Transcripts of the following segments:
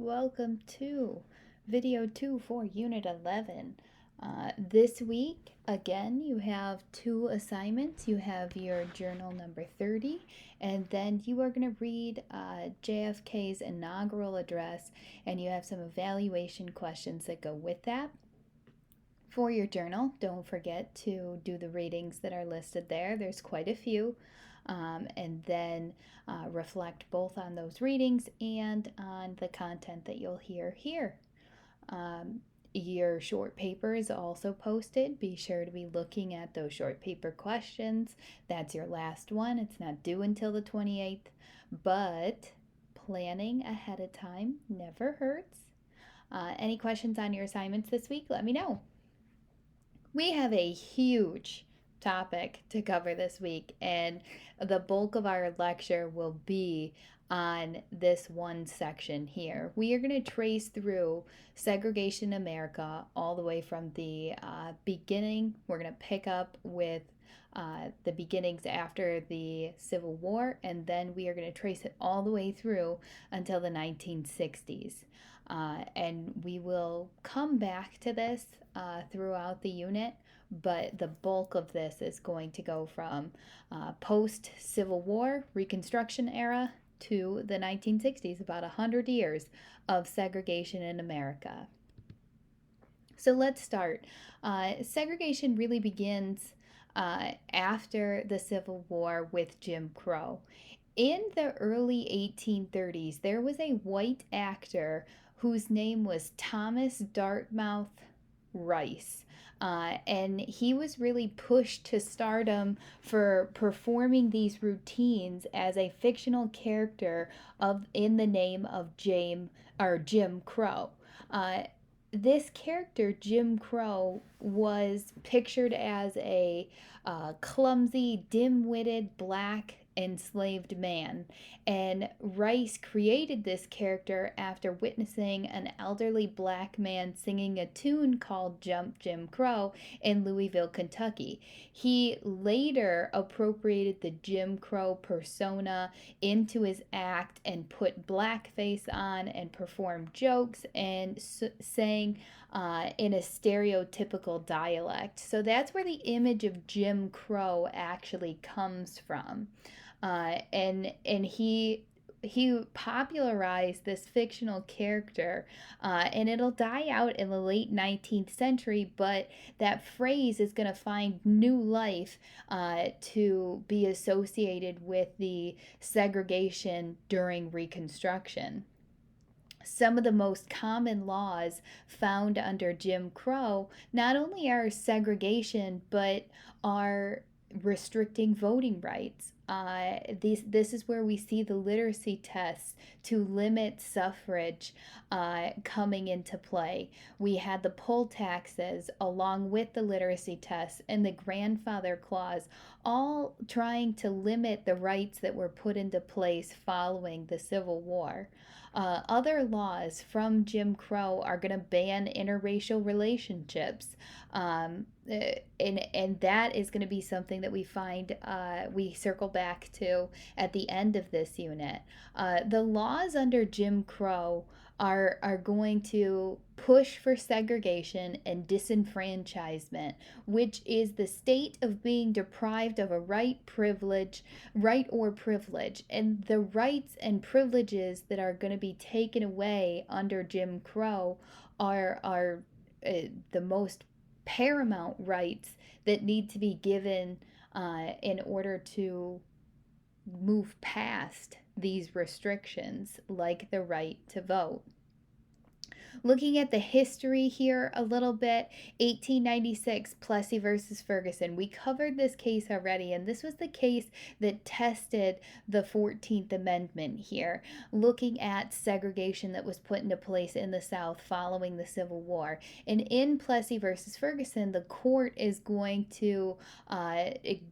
Welcome to video 2 for Unit 11. This week, again, you have two assignments. You have your journal number 30, and then you are going to read JFK's inaugural address, and you have some evaluation questions that go with that. For your journal, don't forget to do the readings that are listed there. There's quite a few. And then reflect both on those readings and on the content that you'll hear here. Your short paper is also posted. Be sure to be looking at those short paper questions. That's your last one. It's not due until the 28th, but planning ahead of time never hurts. Any questions on your assignments this week? Let me know. We have a huge topic to cover this week, and the bulk of our lecture will be on this one section here. We are going to trace through segregation in America all the way from the beginning. We're going to pick up with the beginnings after the Civil War, and then we are going to trace it all the way through until the 1960s. And we will come back to this throughout the unit, but the bulk of this is going to go from post Civil War, Reconstruction era, to the 1960s, about 100 years of segregation in America. So let's start. Segregation really begins after the Civil War with Jim Crow. In the early 1830s, there was a white actor whose name was Thomas Dartmouth Rice. And he was really pushed to stardom for performing these routines as a fictional character in the name of Jim Crow. This character, Jim Crow, was pictured as a clumsy, dim witted black enslaved man. And Rice created this character after witnessing an elderly black man singing a tune called Jump Jim Crow in Louisville, Kentucky. He later appropriated the Jim Crow persona into his act and put blackface on and performed jokes and sang in a stereotypical dialect. So that's where the image of Jim Crow actually comes from. And he popularized this fictional character, and it'll die out in the late 19th century, but that phrase is going to find new life to be associated with the segregation during Reconstruction. Some of the most common laws found under Jim Crow not only are segregation, but are restricting voting rights. This is where we see the literacy tests to limit suffrage coming into play. We had the poll taxes along with the literacy tests and the grandfather clause, all trying to limit the rights that were put into place following the Civil War. Other laws from Jim Crow are going to ban interracial relationships. And that is going to be something that we circle back to at the end of this unit. The laws under Jim Crow are going to push for segregation and disenfranchisement, which is the state of being deprived of a right or privilege. And the rights and privileges that are going to be taken away under Jim Crow are the most paramount rights that need to be given in order to move past these restrictions, like the right to vote. Looking at the history here a little bit, 1896, Plessy versus Ferguson. We covered this case already, and this was the case that tested the 14th Amendment here, looking at segregation that was put into place in the South following the Civil War. And in Plessy versus Ferguson, the court is going to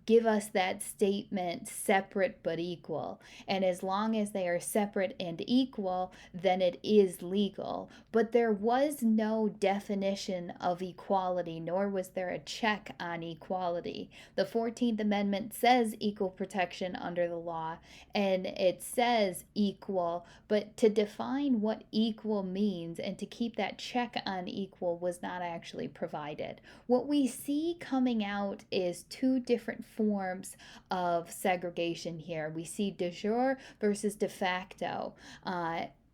give us that statement, separate but equal. And as long as they are separate and equal, then it is legal. But but there was no definition of equality, nor was there a check on equality. The 14th Amendment says equal protection under the law, and it says equal, but to define what equal means and to keep that check on equal was not actually provided. What we see coming out is two different forms of segregation here. We see de jure versus de facto.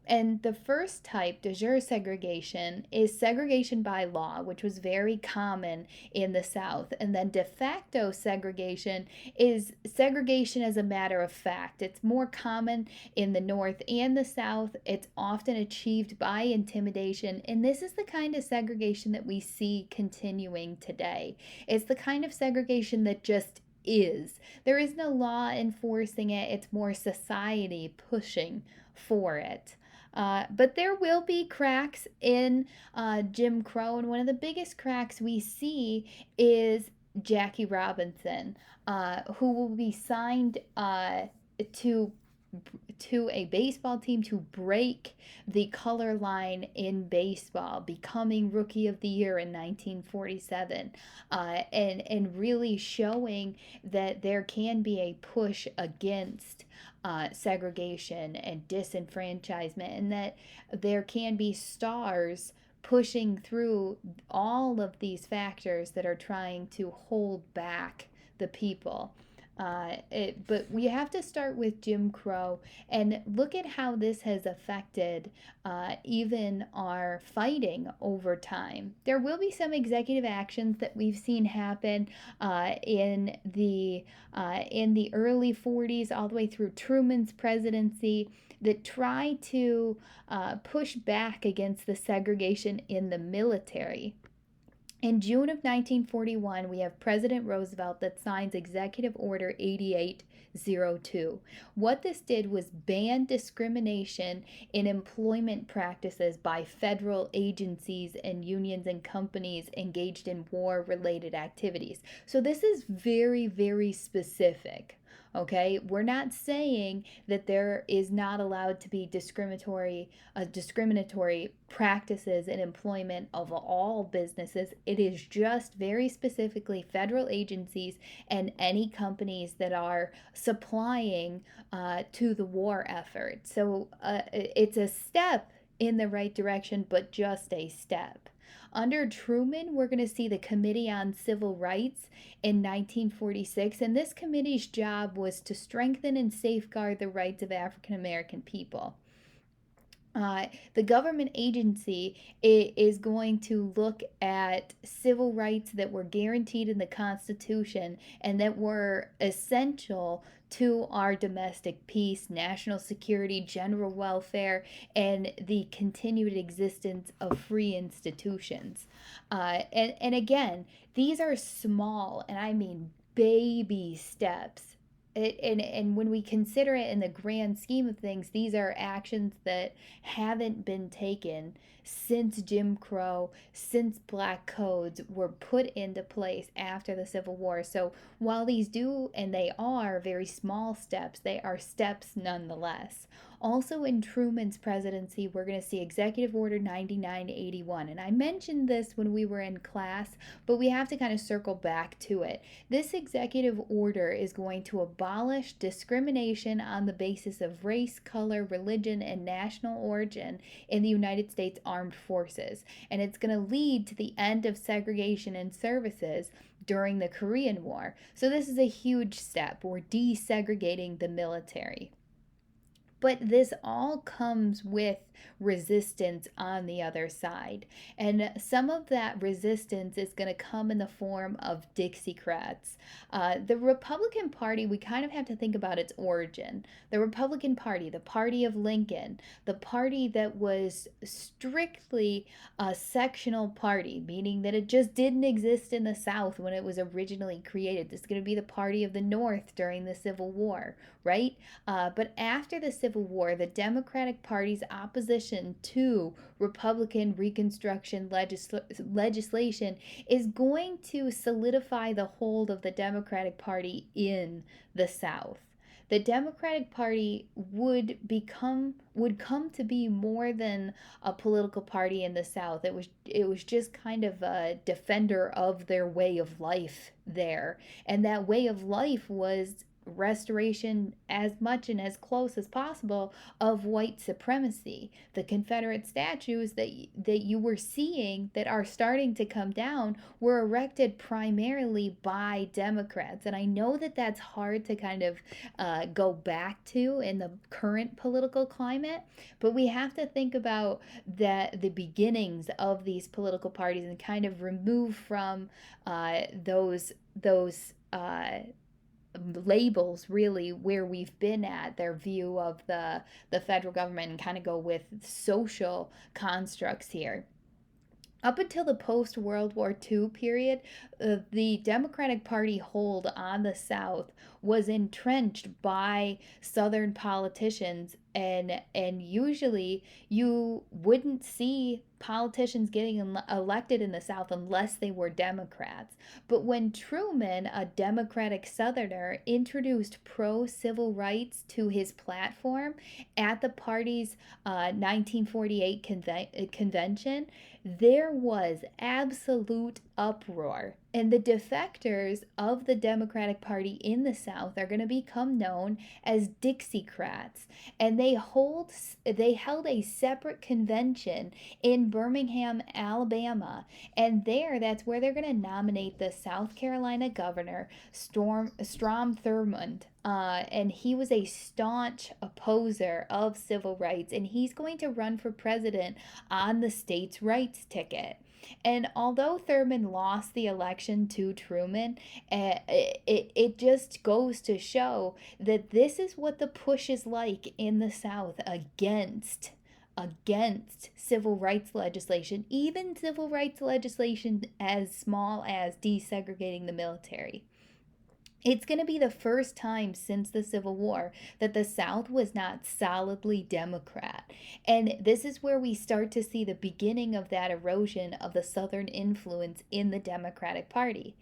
And the first type, de jure segregation, is segregation by law, which was very common in the South. And then de facto segregation is segregation as a matter of fact. It's more common in the North and the South. It's often achieved by intimidation. And this is the kind of segregation that we see continuing today. It's the kind of segregation that just is. There is no law enforcing it, it's more society pushing for it. But there will be cracks in Jim Crow, and one of the biggest cracks we see is Jackie Robinson, who will be signed to a baseball team to break the color line in baseball, becoming Rookie of the Year in 1947, and really showing that there can be a push against segregation and disenfranchisement, and that there can be stars pushing through all of these factors that are trying to hold back the people. But we have to start with Jim Crow and look at how this has affected even our fighting over time. There will be some executive actions that we've seen happen in the early 40s all the way through Truman's presidency that try to push back against the segregation in the military. In June of 1941, we have President Roosevelt that signs Executive Order 8802. What this did was ban discrimination in employment practices by federal agencies and unions and companies engaged in war-related activities. So this is very, very specific. Okay, we're not saying that there is not allowed to be discriminatory practices in employment of all businesses. It is just very specifically federal agencies and any companies that are supplying to the war effort. So it's a step in the right direction, but just a step. Under Truman, we're going to see the Committee on Civil Rights in 1946, and this committee's job was to strengthen and safeguard the rights of African American people. The government agency is going to look at civil rights that were guaranteed in the Constitution and that were essential to our domestic peace, national security, general welfare, and the continued existence of free institutions. And again, these are small, and I mean baby steps. And when we consider it in the grand scheme of things, these are actions that haven't been taken since Jim Crow, since Black codes were put into place after the Civil War. So while these do, and they are very small steps, they are steps nonetheless. Also in Truman's presidency, we're going to see Executive Order 9981. And I mentioned this when we were in class, but we have to kind of circle back to it. This executive order is going to abolish discrimination on the basis of race, color, religion, and national origin in the United States Armed Forces. And it's going to lead to the end of segregation in services during the Korean War. So this is a huge step. We're desegregating the military. But this all comes with resistance on the other side. And some of that resistance is going to come in the form of Dixiecrats. The Republican Party, we kind of have to think about its origin. The Republican Party, the party of Lincoln, the party that was strictly a sectional party, meaning that it just didn't exist in the South when it was originally created. This is going to be the party of the North during the Civil War, right? But after the Civil War, the Democratic Party's opposition to Republican Reconstruction legislation is going to solidify the hold of the Democratic Party in the South. the Democratic Party would come to be more than a political party in the South. It was just kind of a defender of their way of life there. And that way of life was restoration as much and as close as possible of white supremacy. The Confederate statues that you were seeing that are starting to come down were erected primarily by Democrats. And I know that that's hard to kind of go back to in the current political climate, but we have to think about the beginnings of these political parties and kind of remove from those labels really where we've been at their view of the federal government and kind of go with social constructs here. Up until the post World War II period, the Democratic Party hold on the South was entrenched by Southern politicians, and usually you wouldn't see politicians getting elected in the South unless they were Democrats. But when Truman, a Democratic Southerner, introduced pro civil rights to his platform at the party's 1948 convention, there was absolute uproar. And the defectors of the Democratic Party in the South are going to become known as Dixiecrats. And they held a separate convention in Birmingham, Alabama. And that's where they're going to nominate the South Carolina governor, Strom Thurmond. And he was a staunch opposer of civil rights, and he's going to run for president on the states' rights ticket. And although Thurmond lost the election to Truman, it just goes to show that this is what the push is like in the South against civil rights legislation, even civil rights legislation as small as desegregating the military. It's going to be the first time since the Civil War that the South was not solidly Democrat. And this is where we start to see the beginning of that erosion of the Southern influence in the Democratic Party.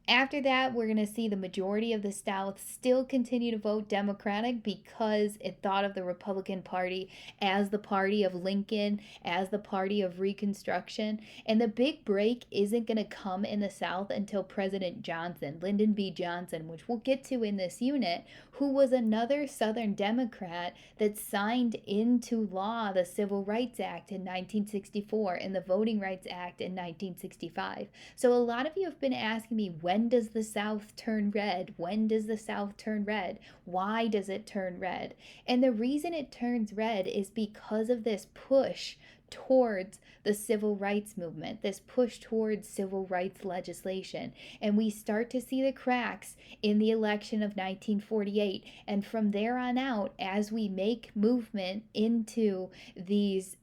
After that, we're going to see the majority of the South still continue to vote Democratic because it thought of the Republican Party as the party of Lincoln, as the party of Reconstruction. And the big break isn't going to come in the South until President Johnson, Lyndon B. Johnson, which we'll get to in this unit, who was another Southern Democrat that signed into law the Civil Rights Act in 1964 and the Voting Rights Act in 1965. So a lot of you have been asking me, when does the South turn red? When does the South turn red? Why does it turn red? And the reason it turns red is because of this push towards the civil rights movement, this push towards civil rights legislation. And we start to see the cracks in the election of 1948. And from there on out, as we make movement into these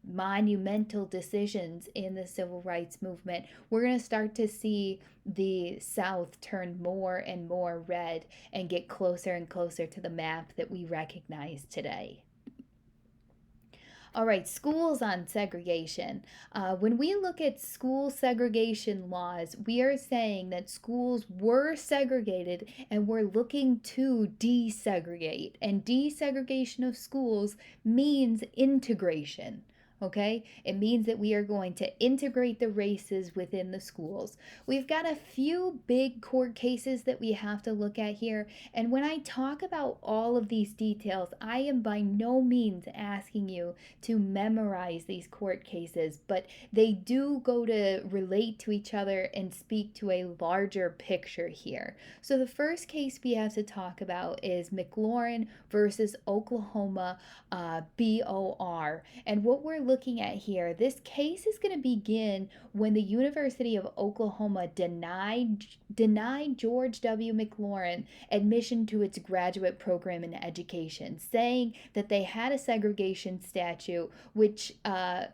monumental decisions in the civil rights movement, we're going to start to see the South turn more and more red and get closer and closer to the map that we recognize today. All right, schools on segregation. When we look at school segregation laws, we are saying that schools were segregated and we're looking to desegregate. And desegregation of schools means integration. Okay, it means that we are going to integrate the races within the schools. We've got a few big court cases that we have to look at here. And when I talk about all of these details, I am by no means asking you to memorize these court cases, but they do go to relate to each other and speak to a larger picture here. So the first case we have to talk about is McLaurin versus Oklahoma BOR. And what we're looking at here, this case is going to begin when the University of Oklahoma denied George W. McLaurin admission to its graduate program in education, saying that they had a segregation statute which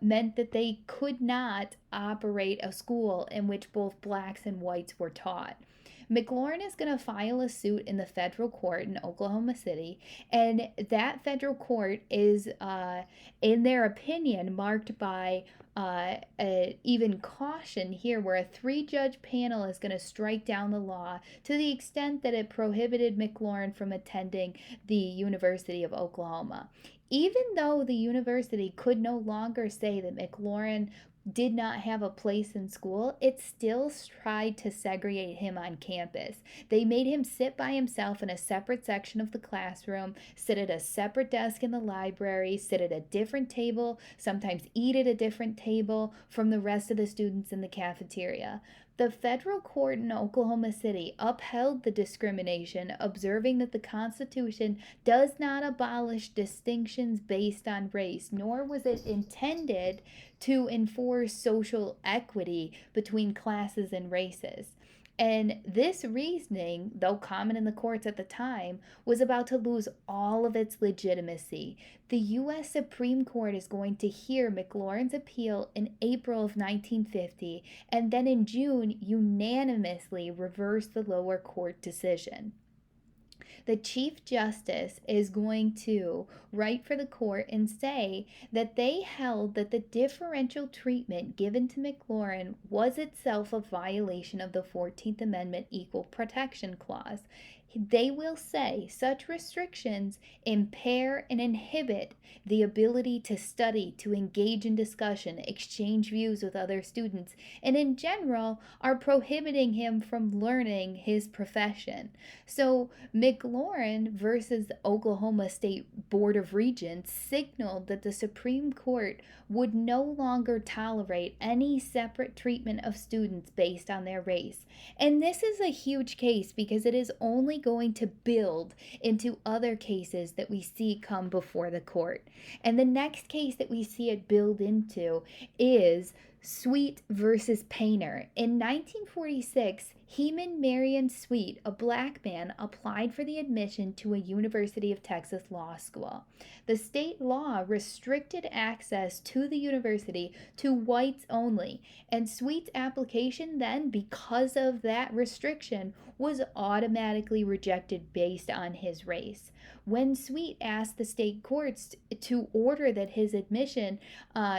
meant that they could not operate a school in which both blacks and whites were taught. McLaurin is going to file a suit in the federal court in Oklahoma City, and that federal court is, in their opinion, marked by even caution here, where a 3-judge panel is going to strike down the law to the extent that it prohibited McLaurin from attending the University of Oklahoma. Even though the university could no longer say that McLaurin did not have a place in school, it still tried to segregate him on campus. They made him sit by himself in a separate section of the classroom, sit at a separate desk in the library, sit at a different table, sometimes eat at a different table from the rest of the students in the cafeteria. The federal court in Oklahoma City upheld the discrimination, observing that the Constitution does not abolish distinctions based on race, nor was it intended to enforce social equity between classes and races. And this reasoning, though common in the courts at the time, was about to lose all of its legitimacy. The U.S. Supreme Court is going to hear McLaurin's appeal in April of 1950, and then in June unanimously reverse the lower court decision. The Chief Justice is going to write for the court and say that they held that the differential treatment given to McLaurin was itself a violation of the 14th Amendment Equal Protection Clause. They will say such restrictions impair and inhibit the ability to study, to engage in discussion, exchange views with other students, and in general are prohibiting him from learning his profession. So McLaurin versus Oklahoma State Board of Regents signaled that the Supreme Court would no longer tolerate any separate treatment of students based on their race. And this is a huge case because it is only going to build into other cases that we see come before the court. And the next case that we see it build into is Sweet versus Painter. In 1946, Heman Marion Sweet, a black man, applied for the admission to a University of Texas law school. The state law restricted access to the university to whites only, and Sweet's application then, because of that restriction, was automatically rejected based on his race. When Sweet asked the state courts to order his admission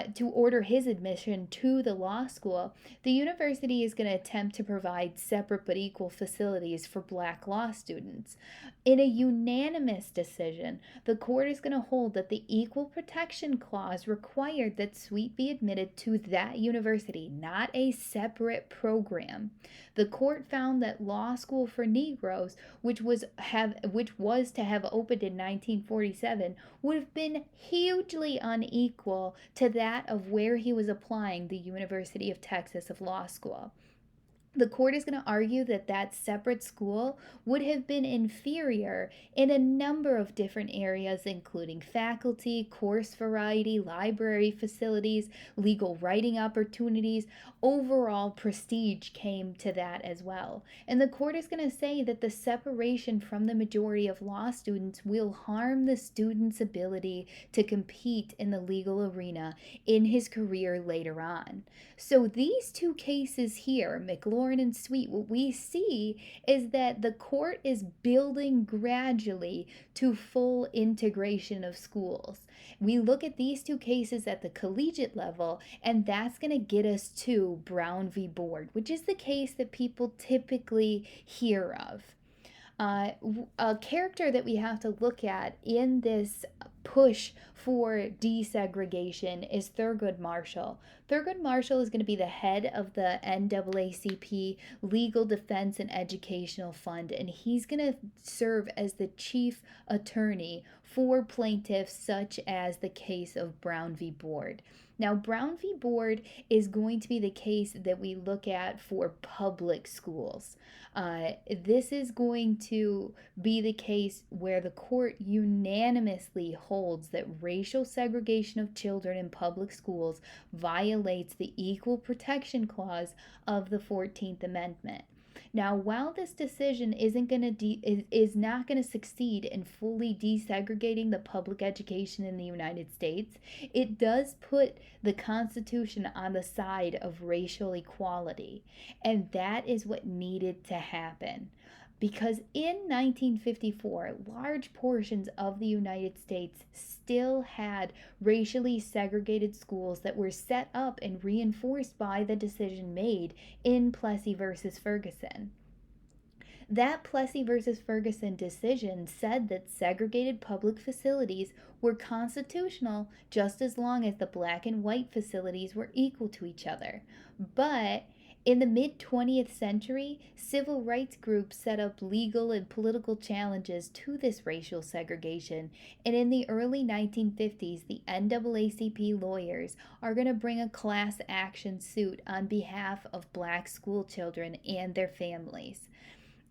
to the law school, the university is going to attempt to provide separate but equal facilities for black law students. In a unanimous decision, the court is going to hold that the Equal Protection Clause required that Sweet be admitted to that university, not a separate program. The court found that law school for Negroes, which was to have opened in 1947, would have been hugely unequal to that of where he was applying the University of Texas of Law School. The court is going to argue that that separate school would have been inferior in a number of different areas, including faculty, course variety, library facilities, legal writing opportunities. Overall prestige came to that as well. And the court is going to say that the separation from the majority of law students will harm the student's ability to compete in the legal arena in his career later on. So these two cases here, McLaurin and Sweet, what we see is that the court is building gradually to full integration of schools. We look at these two cases at the collegiate level, and that's going to get us to Brown v. Board, which is the case that people typically hear of. A character that we have to look at in this push for desegregation is Thurgood Marshall. Thurgood Marshall is going to be the head of the NAACP Legal Defense and Educational Fund, and he's going to serve as the chief attorney for plaintiffs such as the case of Brown v. Board. Now, Brown v. Board is going to be the case that we look at for public schools. This is going to be the case where the court unanimously holds that racial segregation of children in public schools violates the Equal Protection Clause of the 14th Amendment. Now, while this decision isn't going to is not going to succeed in fully desegregating the public education in the United States, it does put the Constitution on the side of racial equality, and that is what needed to happen. Because in 1954, large portions of the United States still had racially segregated schools that were set up and reinforced by the decision made in Plessy versus Ferguson. That Plessy versus Ferguson decision said that segregated public facilities were constitutional just as long as the black and white facilities were equal to each other. But in the mid 20th century, civil rights groups set up legal and political challenges to this racial segregation. And in the early 1950s, the NAACP lawyers are going to bring a class action suit on behalf of black school children and their families.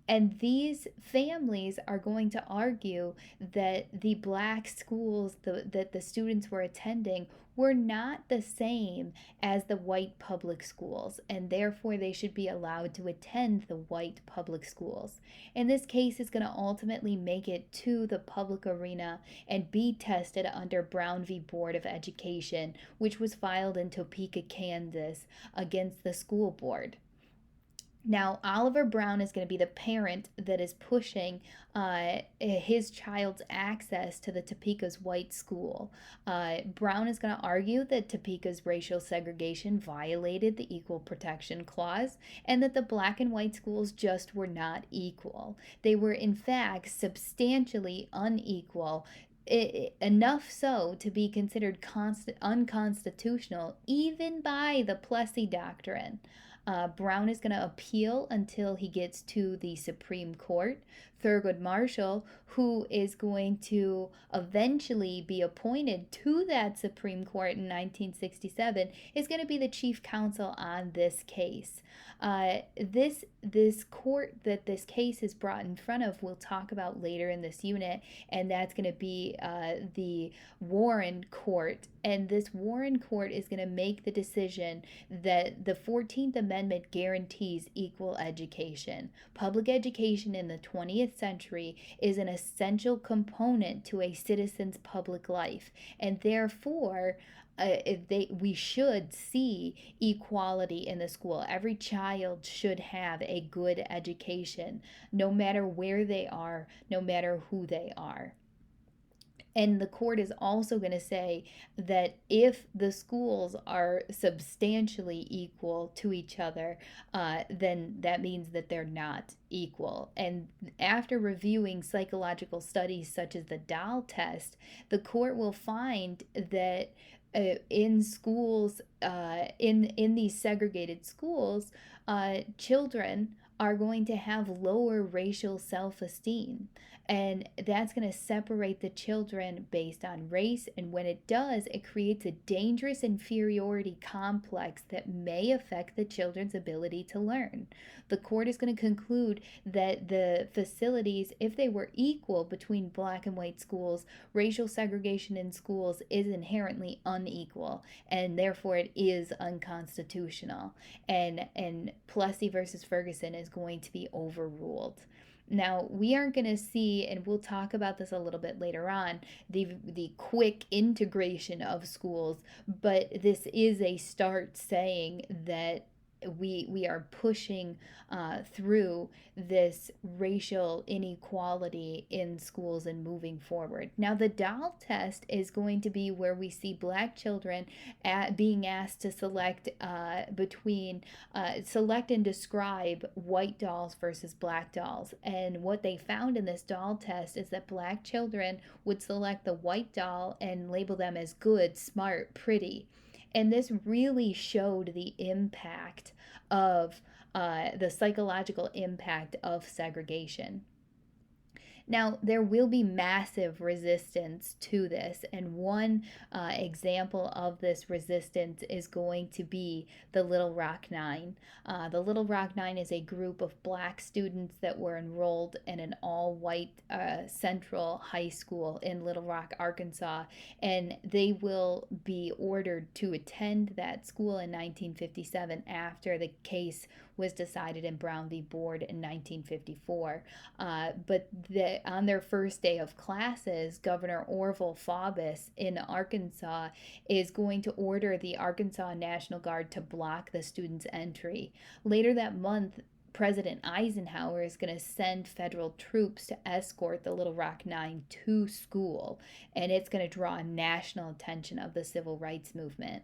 And these families are going to argue that the black schools that the students were attending were not the same as the white public schools, and therefore they should be allowed to attend the white public schools. And this case is going to ultimately make it to the public arena and be tested under Brown v. Board of Education, which was filed in Topeka, Kansas, against the school board. Now, Oliver Brown is going to be the parent that is pushing his child's access to the Topeka's white school. Brown is going to argue that Topeka's racial segregation violated the Equal Protection Clause and that the black and white schools just were not equal. They were, in fact, substantially unequal. Enough so to be considered unconstitutional even by the Plessy Doctrine. Brown is going to appeal until he gets to the Supreme Court. Thurgood Marshall, who is going to eventually be appointed to that Supreme Court in 1967, is going to be the chief counsel on this case. This court that this case is brought in front of, we'll talk about later in this unit, and that's going to be the Warren Court. And this Warren Court is going to make the decision that the 14th Amendment guarantees equal education. Public education in the 20th century is an essential component to a citizen's public life, and therefore we should see equality in the school. Every child should have a good education, no matter where they are, no matter who they are. And the court is also going to say that if the schools are substantially equal to each other, then that means that they're not equal. And after reviewing psychological studies such as the Dahl test, the court will find that in schools, in these segregated schools, children are going to have lower racial self-esteem. And that's going to separate the children based on race. And when it does, it creates a dangerous inferiority complex that may affect the children's ability to learn. The court is going to conclude that the facilities, if they were equal between black and white schools, racial segregation in schools is inherently unequal, and therefore it is unconstitutional. And Plessy versus Ferguson is going to be overruled. Now, we aren't going to see, and we'll talk about this a little bit later on, the quick integration of schools, but this is a start saying that we are pushing through this racial inequality in schools and moving forward. Now, the Dahl test is going to be where we see black children being asked to select select and describe white dolls versus black dolls. And what they found in this Dahl test is that black children would select the white doll and label them as good, smart, pretty. And this really showed the impact of the psychological impact of segregation. Now, there will be massive resistance to this, and one example of this resistance is going to be the Little Rock Nine. The Little Rock Nine is a group of black students that were enrolled in an all-white central high school in Little Rock, Arkansas, and they will be ordered to attend that school in 1957 after the case was decided in Brown v. Board in 1954. But on their first day of classes, Governor Orville Faubus in Arkansas is going to order the Arkansas National Guard to block the students' entry. Later that month, President Eisenhower is going to send federal troops to escort the Little Rock Nine to school, and it's going to draw national attention of the civil rights movement.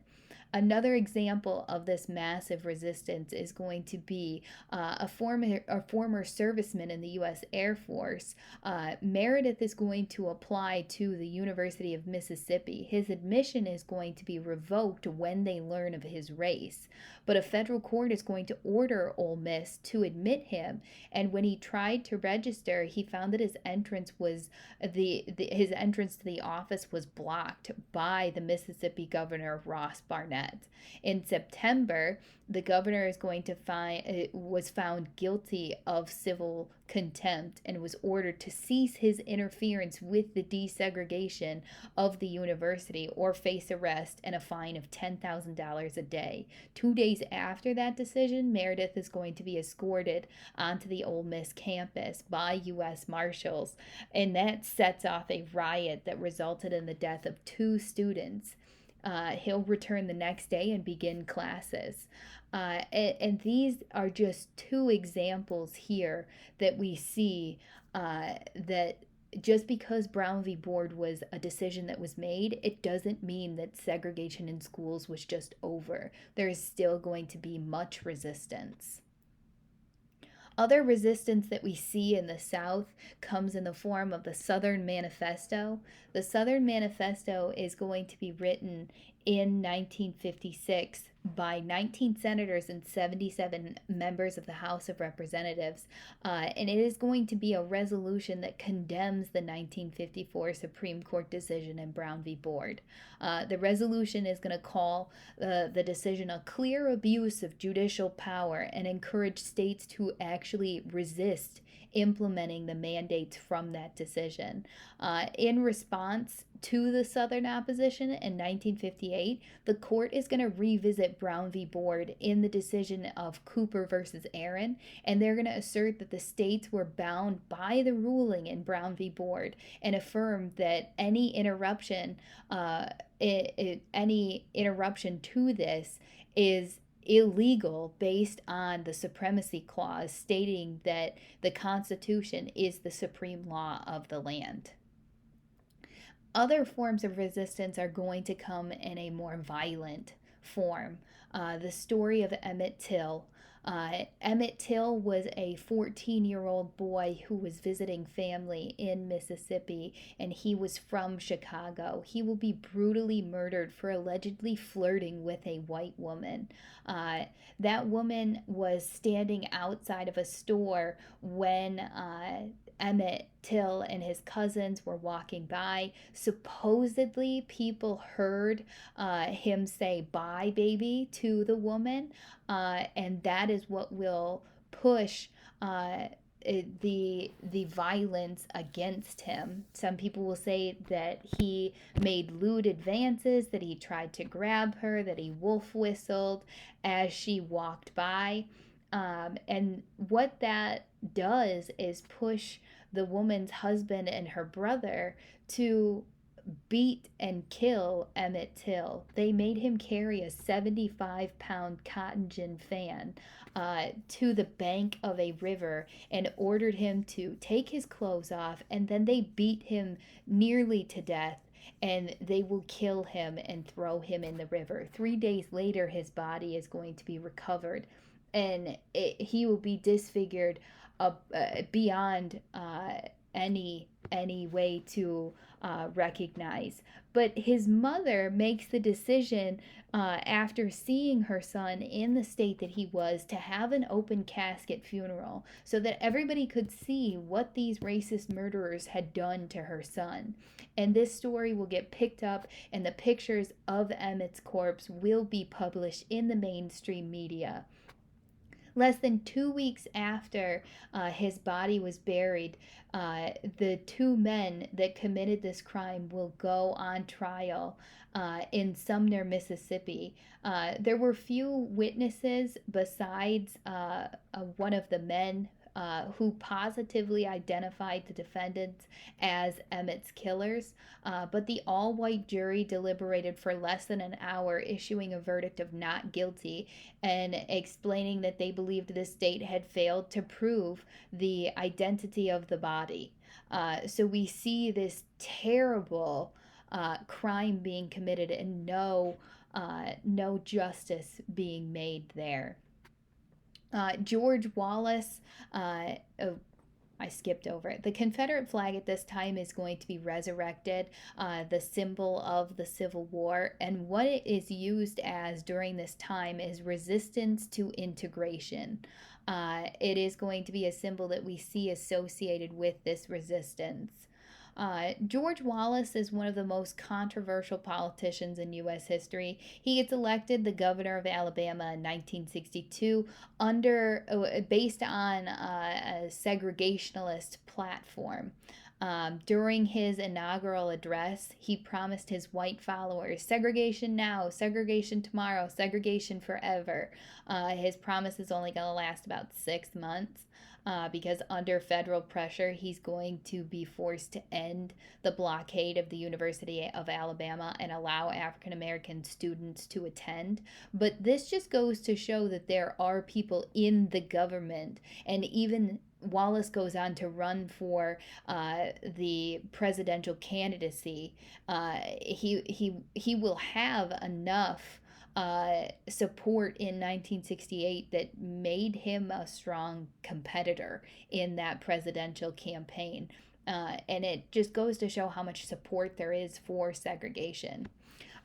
Another example of this massive resistance is going to be a former serviceman in the U.S. Air Force. Meredith is going to apply to the University of Mississippi. His admission is going to be revoked when they learn of his race, but a federal court is going to order Ole Miss to admit him. And when he tried to register, he found that his entrance was his entrance to the office was blocked by the Mississippi governor Ross Barnett. In September, the governor is going to was found guilty of civil contempt and was ordered to cease his interference with the desegregation of the university or face arrest and a fine of $10,000 a day. 2 days after that decision, Meredith is going to be escorted onto the Ole Miss campus by U.S. Marshals, and that sets off a riot that resulted in the death of 2 students. He'll return the next day and begin classes. And these are just 2 examples here that we see that just because Brown v. Board was a decision that was made, it doesn't mean that segregation in schools was just over. There is still going to be much resistance. Other resistance that we see in the South comes in the form of the Southern Manifesto. The Southern Manifesto is going to be written in 1956 by 19 senators and 77 members of the House of Representatives, and it is going to be a resolution that condemns the 1954 Supreme Court decision in Brown v. Board. The resolution is going to call the decision a clear abuse of judicial power and encourage states to actually resist implementing the mandates from that decision. In response to the Southern opposition in 1958, the court is going to revisit Brown v. Board in the decision of Cooper versus Aaron, and they're going to assert that the states were bound by the ruling in Brown v. Board and affirm that any interruption to this is illegal based on the Supremacy Clause, stating that the Constitution is the supreme law of the land. Other forms of resistance are going to come in a more violent form. The story of Emmett Till. Emmett Till was a 14-year-old boy who was visiting family in Mississippi, and he was from Chicago. He will be brutally murdered for allegedly flirting with a white woman. That woman was standing outside of a store when Emmett Till and his cousins were walking by. Supposedly, people heard him say, "Bye, baby," to the woman, and that is what will push the violence against him. Some people will say that he made lewd advances, that he tried to grab her, that he wolf whistled as she walked by. And what that does is push the woman's husband and her brother to beat and kill Emmett Till. They made him carry a 75-pound cotton gin fan to the bank of a river and ordered him to take his clothes off, and then they beat him nearly to death, and they will kill him and throw him in the river. 3 days later, his body is going to be recovered, and he will be disfigured beyond any way to recognize. But his mother makes the decision after seeing her son in the state that he was to have an open casket funeral so that everybody could see what these racist murderers had done to her son. And this story will get picked up, and the pictures of Emmett's corpse will be published in the mainstream media. Less than 2 weeks after his body was buried, the two men that committed this crime will go on trial in Sumner, Mississippi. There were few witnesses besides one of the men who positively identified the defendants as Emmett's killers. But the all white jury deliberated for less than an hour, issuing a verdict of not guilty and explaining that they believed the state had failed to prove the identity of the body. So we see this terrible crime being committed and no justice being made there. George Wallace, oh, I skipped over it. The Confederate flag at this time is going to be resurrected, the symbol of the Civil War. And what it is used as during this time is resistance to integration. It is going to be a symbol that we see associated with this resistance. George Wallace is one of the most controversial politicians in U.S. history. He gets elected the governor of Alabama in 1962 based on a segregationalist platform. During his inaugural address, he promised his white followers segregation now, segregation tomorrow, segregation forever. His promise is only going to last about 6 months. Because under federal pressure, he's going to be forced to end the blockade of the University of Alabama and allow African American students to attend. But this just goes to show that there are people in the government, and even Wallace goes on to run for the presidential candidacy. He will have enough support in 1968 that made him a strong competitor in that presidential campaign. And it just goes to show how much support there is for segregation.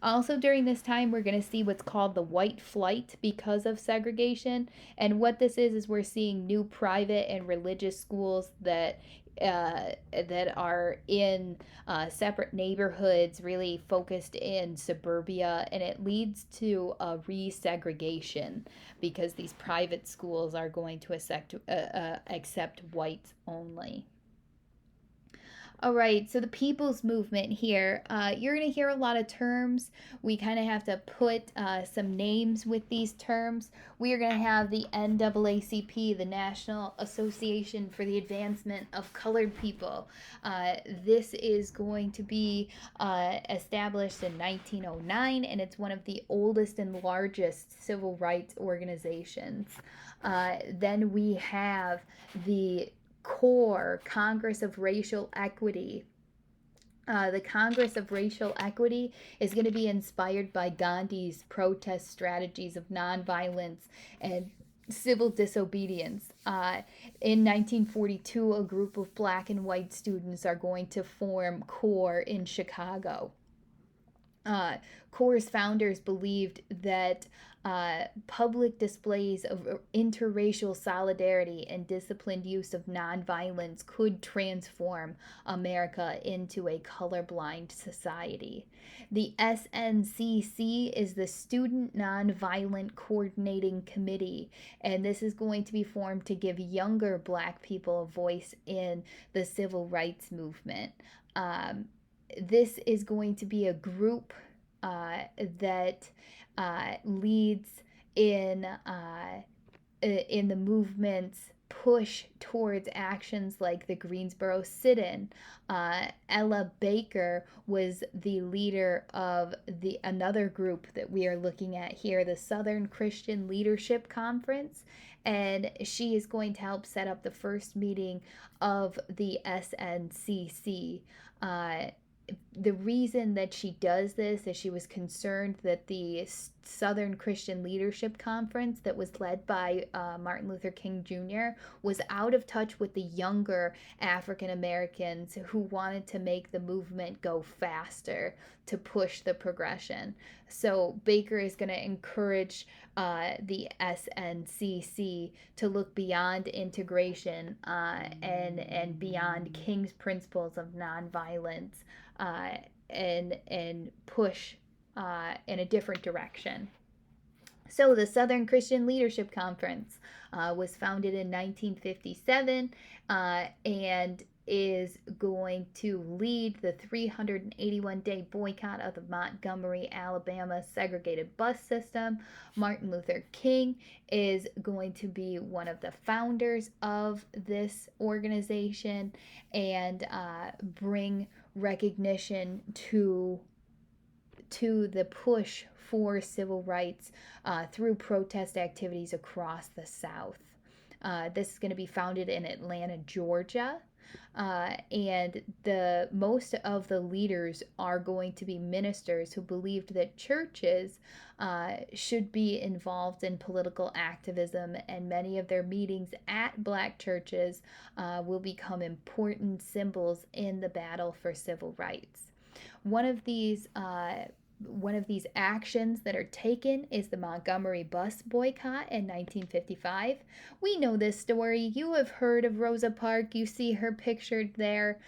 Also, during this time, we're going to see what's called the white flight because of segregation. And what this is we're seeing new private and religious schools that are in separate neighborhoods, really focused in suburbia, and it leads to a resegregation because these private schools are going to accept whites only. All right, so the people's movement here, you're going to hear a lot of terms. We kind of have to put some names with these terms. We are going to have the NAACP, the National Association for the Advancement of Colored People. This is going to be established in 1909, and it's one of the oldest and largest civil rights organizations. Then we have the CORE, Congress of Racial Equity. The Congress of Racial Equity is going to be inspired by Gandhi's protest strategies of nonviolence and civil disobedience. In 1942, a group of black and white students are going to form CORE in Chicago. CORE's founders believed that public displays of interracial solidarity and disciplined use of nonviolence could transform America into a colorblind society. The SNCC is the Student Nonviolent Coordinating Committee, and this is going to be formed to give younger black people a voice in the civil rights movement. This is going to be a group that leads in the movement's push towards actions like the Greensboro sit-in. Ella Baker was the leader of another group that we are looking at here, the Southern Christian Leadership Conference, and she is going to help set up the first meeting of the SNCC. The reason that she does this is she was concerned that the Southern Christian Leadership Conference that was led by Martin Luther King Jr. was out of touch with the younger African Americans who wanted to make the movement go faster to push the progression. So Baker is going to encourage the SNCC to look beyond integration and beyond King's principles of nonviolence and push in a different direction. So, the Southern Christian Leadership Conference was founded in 1957 and is going to lead the 381-day boycott of the Montgomery, Alabama segregated bus system. Martin Luther King is going to be one of the founders of this organization and bring recognition to the push for civil rights through protest activities across the South. This is going to be founded in Atlanta, Georgia. And the most of the leaders are going to be ministers who believed that churches should be involved in political activism, and many of their meetings at black churches will become important symbols in the battle for civil rights. One of these actions that are taken is the Montgomery bus boycott in 1955. We know this story. You have heard of Rosa Parks. You see her pictured there.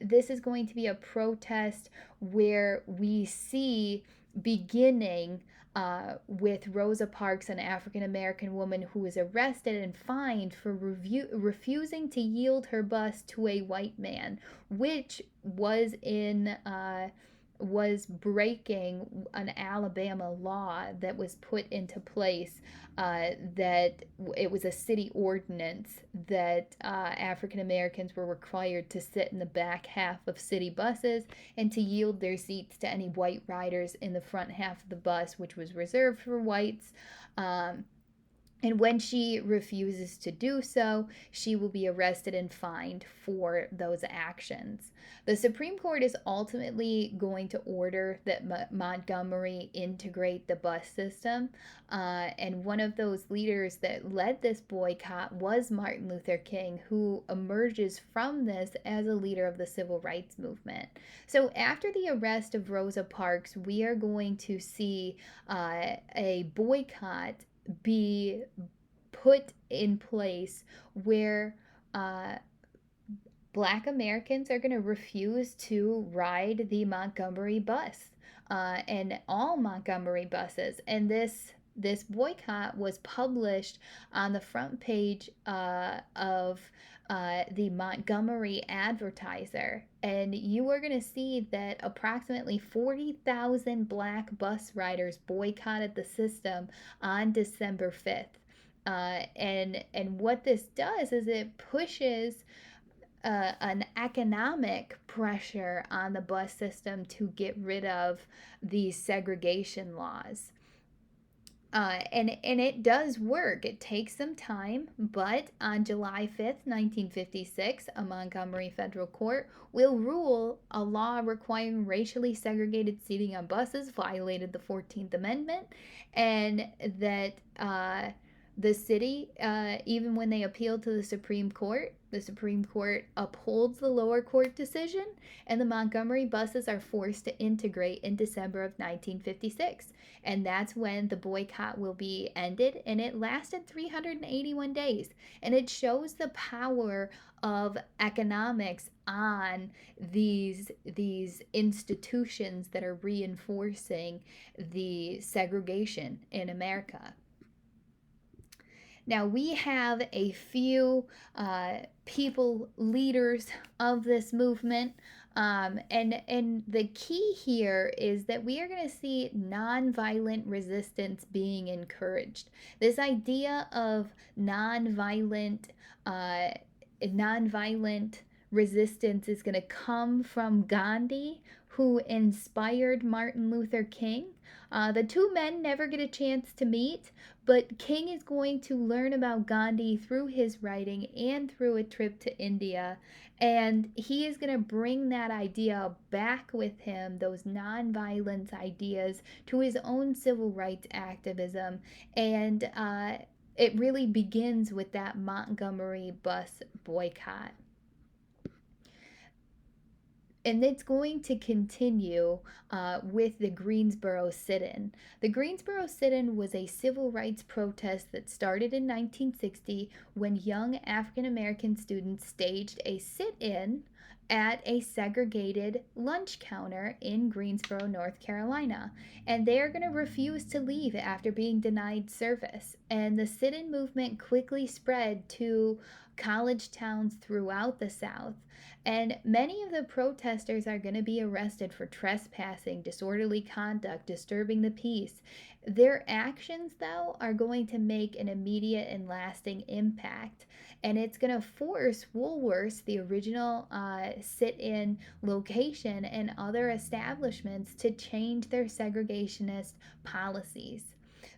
This is going to be a protest where we see beginning with Rosa Parks, an African American woman who was arrested and fined for refusing to yield her bus to a white man, which was breaking an Alabama law that was put into place, that it was a city ordinance that African Americans were required to sit in the back half of city buses and to yield their seats to any white riders in the front half of the bus, which was reserved for whites. And when she refuses to do so, she will be arrested and fined for those actions. The Supreme Court is ultimately going to order that Montgomery integrate the bus system. And one of those leaders that led this boycott was Martin Luther King, who emerges from this as a leader of the civil rights movement. So after the arrest of Rosa Parks, we are going to see a boycott be put in place where Black Americans are going to refuse to ride the Montgomery bus and all Montgomery buses. And this boycott was published on the front page of the Montgomery Advertiser. And you are going to see that approximately 40,000 black bus riders boycotted the system on December 5th. And what this does is it pushes an economic pressure on the bus system to get rid of these segregation laws. And it does work. It takes some time, but on July 5th, 1956, a Montgomery federal court will rule a law requiring racially segregated seating on buses violated the 14th Amendment, and that the city, even when they appealed to the Supreme Court upholds the lower court decision, and the Montgomery buses are forced to integrate in December of 1956. And that's when the boycott will be ended, and it lasted 381 days. And it shows the power of economics on these institutions that are reinforcing the segregation in America. Now, we have a few people, leaders of this movement, and the key here is that we are going to see nonviolent resistance being encouraged. This idea of nonviolent resistance is going to come from Gandhi, who inspired Martin Luther King. The two men never get a chance to meet, but King is going to learn about Gandhi through his writing and through a trip to India. And he is going to bring that idea back with him, those nonviolence ideas, to his own civil rights activism. And it really begins with that Montgomery bus boycott. And it's going to continue with the Greensboro sit-in. The Greensboro sit-in was a civil rights protest that started in 1960 when young African American students staged a sit-in at a segregated lunch counter in Greensboro, North Carolina. And they are going to refuse to leave after being denied service. And the sit in movement quickly spread to college towns throughout the South. And many of the protesters are going to be arrested for trespassing, disorderly conduct, disturbing the peace. Their actions, though, are going to make an immediate and lasting impact. And it's going to force Woolworths, the original sit in location, and other establishments to change their segregationist policies.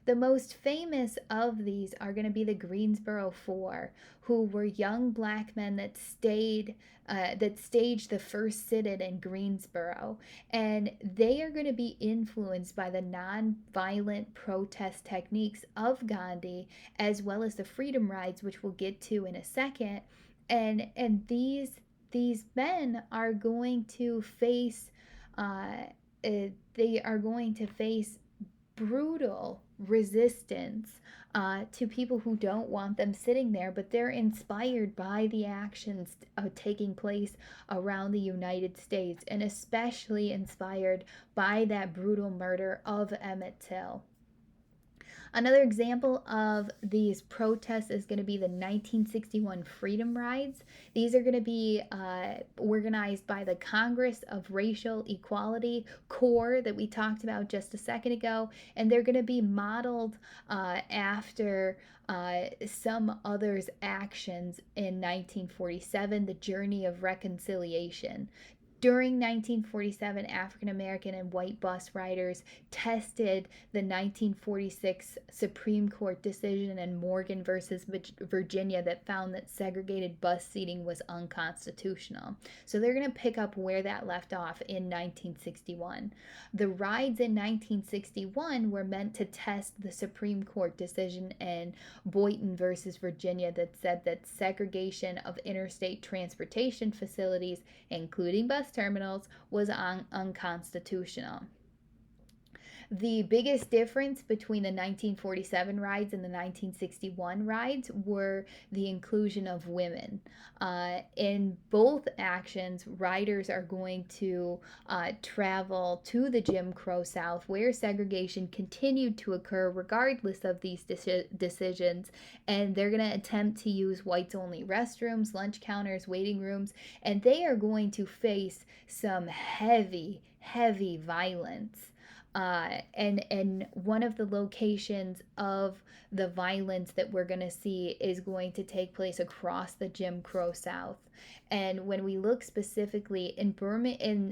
The most famous of these are going to be the Greensboro Four, who were young black men that staged the first sit-in in Greensboro, and they are going to be influenced by the non-violent protest techniques of Gandhi, as well as the freedom rides, which we'll get to in a second. And these men are going to face they are going to face brutal resistance to people who don't want them sitting there, but they're inspired by the actions taking place around the United States, and especially inspired by that brutal murder of Emmett Till. Another example of these protests is going to be the 1961 Freedom Rides. These are going to be organized by the Congress of Racial Equality, CORE, that we talked about just a second ago, and they're going to be modeled after some others' actions in 1947, the Journey of Reconciliation. During 1947, African American and white bus riders tested the 1946 Supreme Court decision in Morgan versus Virginia that found that segregated bus seating was unconstitutional. So they're going to pick up where that left off in 1961. The rides in 1961 were meant to test the Supreme Court decision in Boynton versus Virginia that said that segregation of interstate transportation facilities, including bus terminals, was unconstitutional. The biggest difference between the 1947 rides and the 1961 rides were the inclusion of women. In both actions, riders are going to travel to the Jim Crow South, where segregation continued to occur regardless of these decisions, and they're going to attempt to use whites only restrooms, lunch counters, waiting rooms, and they are going to face some heavy violence. And one of the locations of the violence that we're going to see is going to take place across the Jim Crow South. And when we look specifically in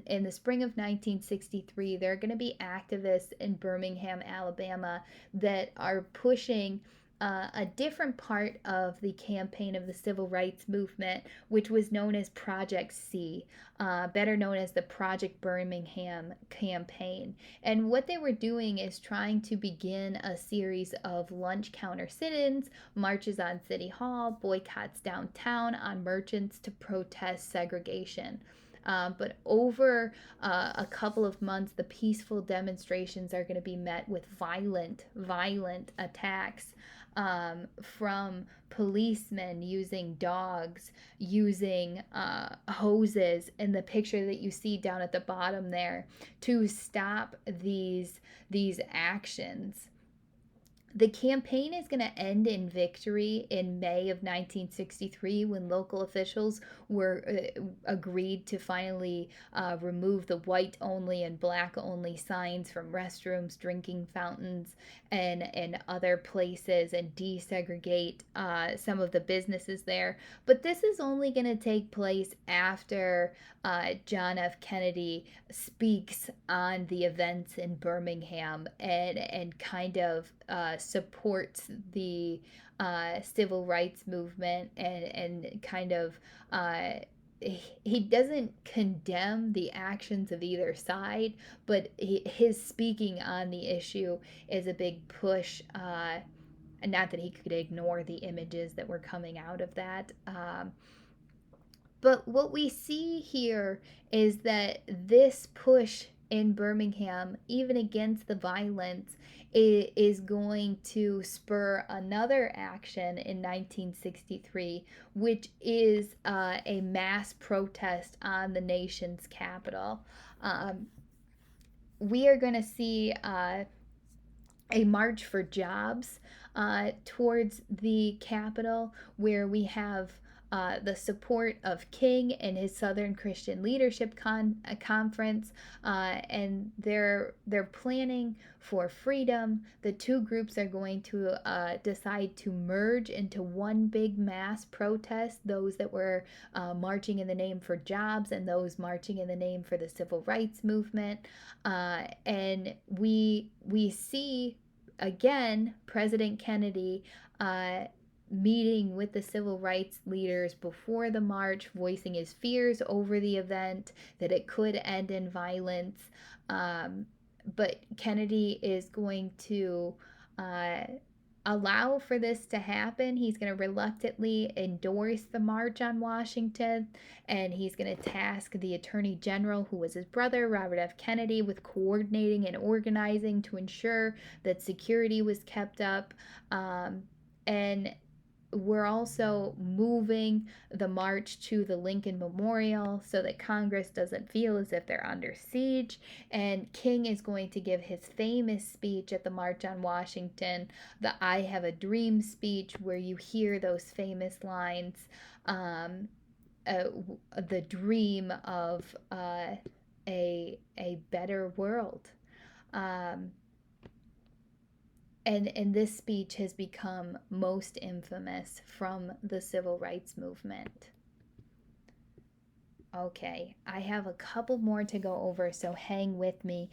in the spring of 1963, there are going to be activists in Birmingham, Alabama, that are pushing a different part of the campaign of the civil rights movement, which was known as Project C, better known as the Project Birmingham campaign. And what they were doing is trying to begin a series of lunch counter sit-ins, marches on City Hall, boycotts downtown on merchants to protest segregation. But over a couple of months, the peaceful demonstrations are going to be met with violent attacks from policemen using dogs, using hoses in the picture that you see down at the bottom there, to stop these actions. The campaign is going to end in victory in May of 1963, when local officials were agreed to finally remove the white only and black only signs from restrooms, drinking fountains, and other places, and desegregate some of the businesses there. But this is only going to take place after John F. Kennedy speaks on the events in Birmingham, and kind of supports the civil rights movement, and kind of he doesn't condemn the actions of either side, but his speaking on the issue is a big push. Not that he could ignore the images that were coming out of that. But what we see here is that this push in Birmingham, even against the violence, is going to spur another action in 1963, which is a mass protest on the nation's capital. Um, we are going to see a march for jobs towards the Capitol, where we have the support of King and his Southern Christian Leadership Conference, and they're planning for freedom. The two groups are going to decide to merge into one big mass protest. Those that were marching in the name for jobs, and those marching in the name for the civil rights movement, and we see again President Kennedy meeting with the civil rights leaders before the march, voicing his fears over the event, that it could end in violence. But Kennedy is going to allow for this to happen. He's going to reluctantly endorse the March on Washington, and he's going to task the Attorney General, who was his brother, Robert F. Kennedy, with coordinating and organizing to ensure that security was kept up. And we're also moving the march to the Lincoln Memorial so that Congress doesn't feel as if they're under siege. And King is going to give his famous speech at the March on Washington, the I Have a Dream speech, where you hear those famous lines, the dream of a better world. And this speech has become most infamous from the civil rights movement. Okay, I have a couple more to go over, so hang with me.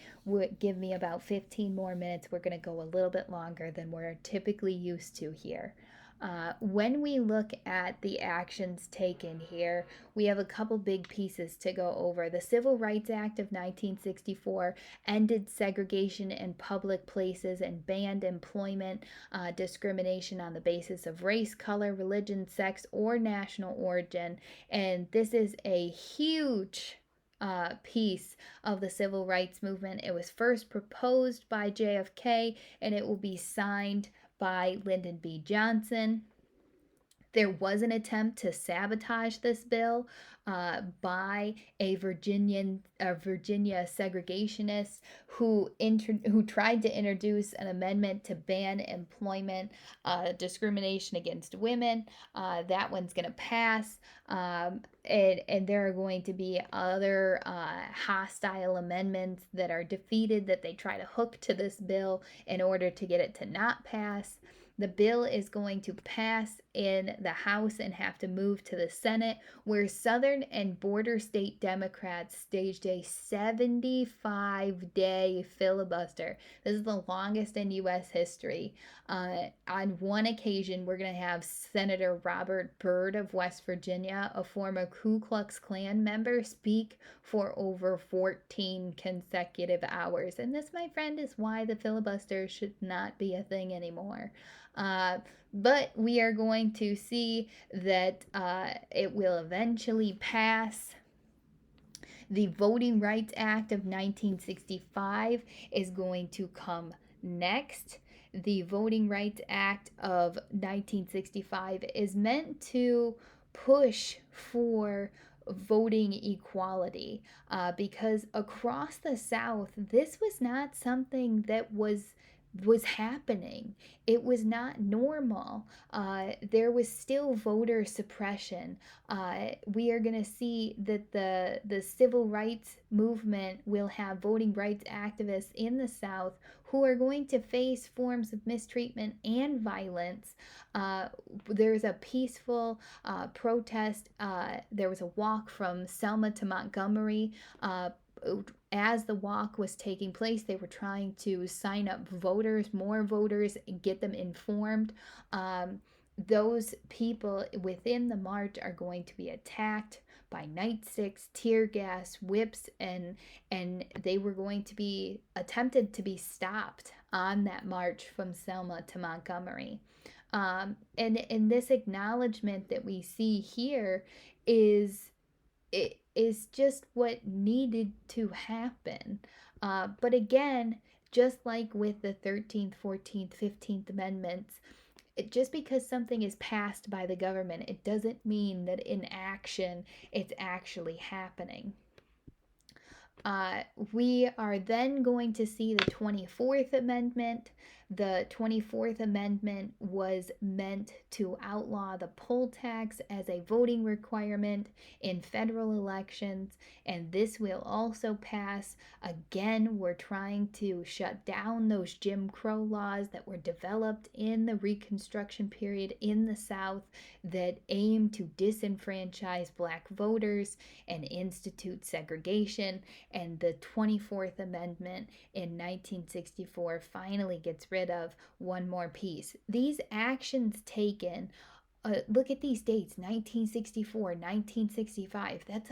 Give me about 15 more minutes. We're going to go a little bit longer than we're typically used to here. When we look at the actions taken here, we have a couple big pieces to go over. The Civil Rights Act of 1964 ended segregation in public places and banned employment discrimination on the basis of race, color, religion, sex, or national origin. And this is a huge piece of the civil rights movement. It was first proposed by JFK, and it will be signed by Lyndon B. Johnson. There was an attempt to sabotage this bill by a Virginia segregationist who tried to introduce an amendment to ban employment discrimination against women. That one's going to pass, and there are going to be other hostile amendments that are defeated that they try to hook to this bill in order to get it to not pass. The bill is going to pass in the House and have to move to the Senate, where Southern and border state Democrats staged a 75-day filibuster. This is the longest in U.S. history. On one occasion, we're going to have Senator Robert Byrd of West Virginia, a former Ku Klux Klan member, speak for over 14 consecutive hours. And this, my friend, is why the filibuster should not be a thing anymore. But we are going to see that it will eventually pass. The Voting Rights Act of 1965 is going to come next. The Voting Rights Act of 1965 is meant to push for voting equality because across the South, this was not something that was happening. It was not normal. There was still voter suppression. We are going to see that the civil rights movement will have voting rights activists in the South who are going to face forms of mistreatment and violence. There's a peaceful protest. There was a walk from Selma to Montgomery. As the walk was taking place, they were trying to sign up voters, more voters, and get them informed. Those people within the march are going to be attacked by nightsticks, tear gas, whips, and they were going to be attempted to be stopped on that march from Selma to Montgomery. And this acknowledgement that we see here is is just what needed to happen. But again, just like with the 13th, 14th, 15th Amendments, just because something is passed by the government, it doesn't mean that in action it's actually happening. Uh, we are then going to see the 24th Amendment. The 24th Amendment was meant to outlaw the poll tax as a voting requirement in federal elections, and this will also pass. Again, we're trying to shut down those Jim Crow laws that were developed in the Reconstruction period in the South that aim to disenfranchise black voters and institute segregation. And the 24th Amendment in 1964 finally gets rid of one more piece. These actions taken, look at these dates: 1964, 1965. That's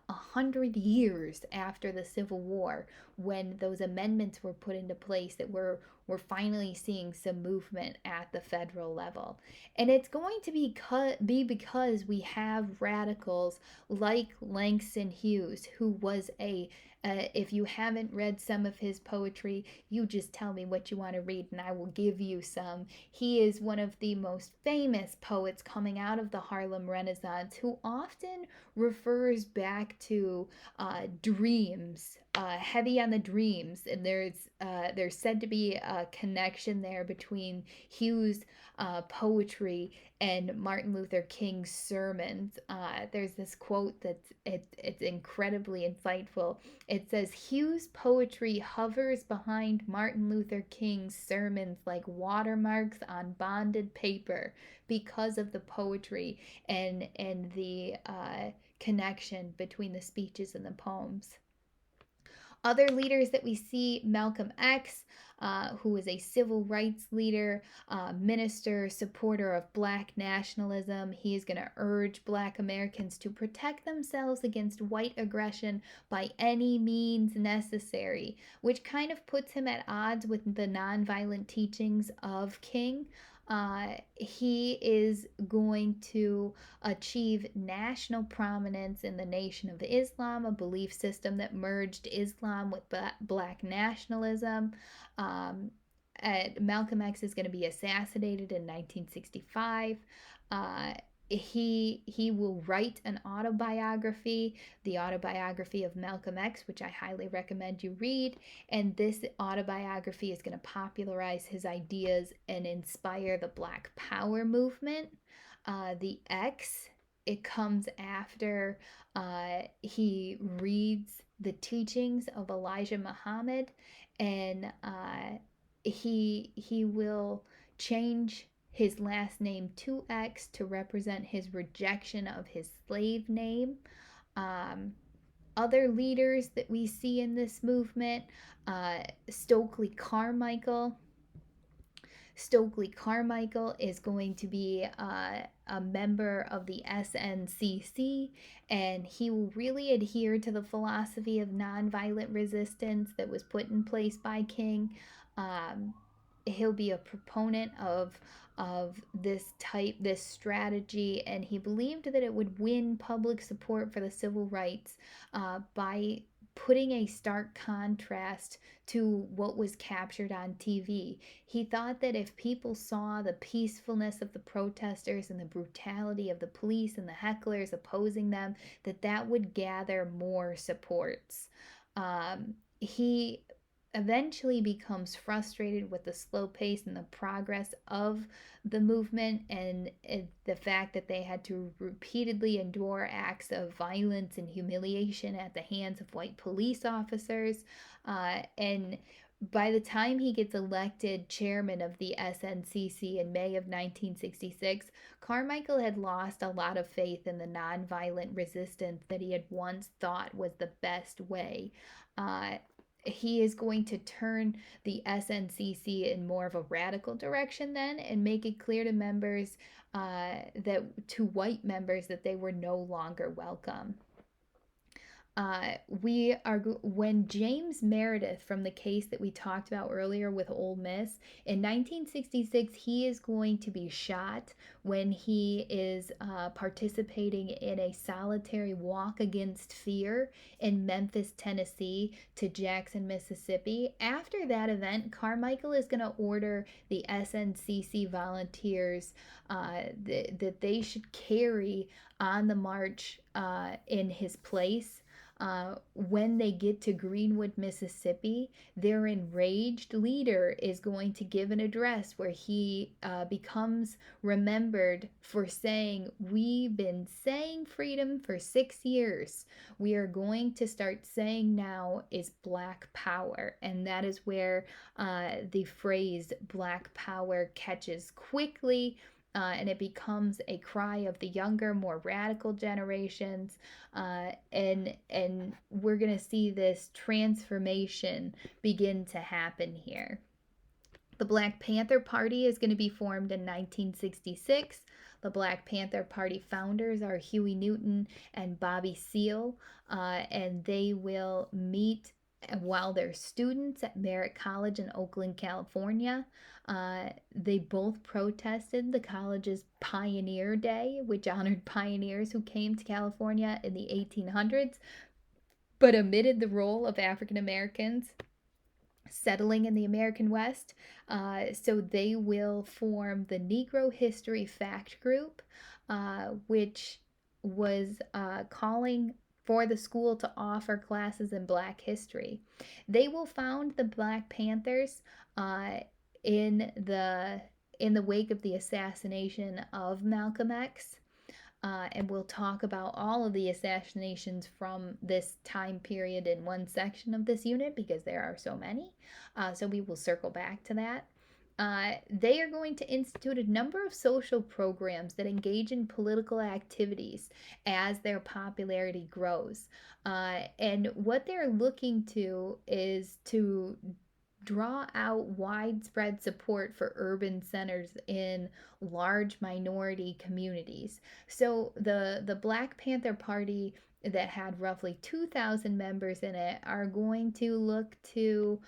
100 years after the Civil War when those amendments were put into place that we're finally seeing some movement at the federal level. And it's going to be because we have radicals like Langston Hughes, who was if you haven't read some of his poetry, you just tell me what you want to read and I will give you some. He is one of the most famous poets coming out of the Harlem Renaissance who often refers back to dreams, heavy on the dreams. And there's said to be a connection there between Hughes' poetry and Martin Luther King's sermons. There's this quote it's incredibly insightful. It says, Hughes' poetry hovers behind Martin Luther King's sermons like watermarks on bonded paper because of the poetry and the connection between the speeches and the poems. Other leaders that we see: Malcolm X, who was a civil rights leader, minister, supporter of black nationalism. He is going to urge black Americans to protect themselves against white aggression by any means necessary, which kind of puts him at odds with the nonviolent teachings of King. He is going to achieve national prominence in the Nation of Islam, a belief system that merged Islam with black nationalism. Malcolm X is going to be assassinated in 1965. He will write an autobiography, the autobiography of Malcolm X, which I highly recommend you read. And this autobiography is going to popularize his ideas and inspire the Black Power movement. The X, it comes after he reads the teachings of Elijah Muhammad, and he will change his last name to X to represent his rejection of his slave name. Um, Other leaders that we see in this movement: Stokely Carmichael. Stokely Carmichael is going to be a member of the SNCC, and he will really adhere to the philosophy of nonviolent resistance that was put in place by King. Um, he'll be a proponent of this strategy, and he believed that it would win public support for the civil rights by putting a stark contrast to what was captured on TV. He thought that if people saw the peacefulness of the protesters and the brutality of the police and the hecklers opposing them, that would gather more supports. He eventually becomes frustrated with the slow pace and the progress of the movement, and the fact that they had to repeatedly endure acts of violence and humiliation at the hands of white police officers. And by the time he gets elected chairman of the SNCC in May of 1966, Carmichael had lost a lot of faith in the nonviolent resistance that he had once thought was the best way. He is going to turn the SNCC in more of a radical direction then, and make it clear to members, that to white members, that they were no longer welcome. When James Meredith, from the case that we talked about earlier with Ole Miss, in 1966, he is going to be shot when he is participating in a solitary walk against fear in Memphis, Tennessee to Jackson, Mississippi. After that event, Carmichael is going to order the SNCC volunteers that they should carry on the march in his place. When they get to Greenwood, Mississippi, their enraged leader is going to give an address where he becomes remembered for saying, "We've been saying freedom for 6 years. We are going to start saying now is Black Power." And that is where the phrase Black Power catches quickly. And it becomes a cry of the younger, more radical generations, and we're gonna see this transformation begin to happen here. The Black Panther Party is going to be formed in 1966. The Black Panther Party founders are Huey Newton and Bobby Seale, and they will meet while they're students at Merritt College in Oakland, California. They both protested the college's Pioneer Day, which honored pioneers who came to California in the 1800s, but omitted the role of African Americans settling in the American West. So they will form the Negro History Fact Group, which was calling for the school to offer classes in Black history. They will found the Black Panthers in the wake of the assassination of Malcolm X. And we'll talk about all of the assassinations from this time period in one section of this unit because there are so many. So we will circle back to that. They are going to institute a number of social programs that engage in political activities as their popularity grows. And what they're looking to is to draw out widespread support for urban centers in large minority communities. So the Black Panther Party that had roughly 2,000 members in it are going to look to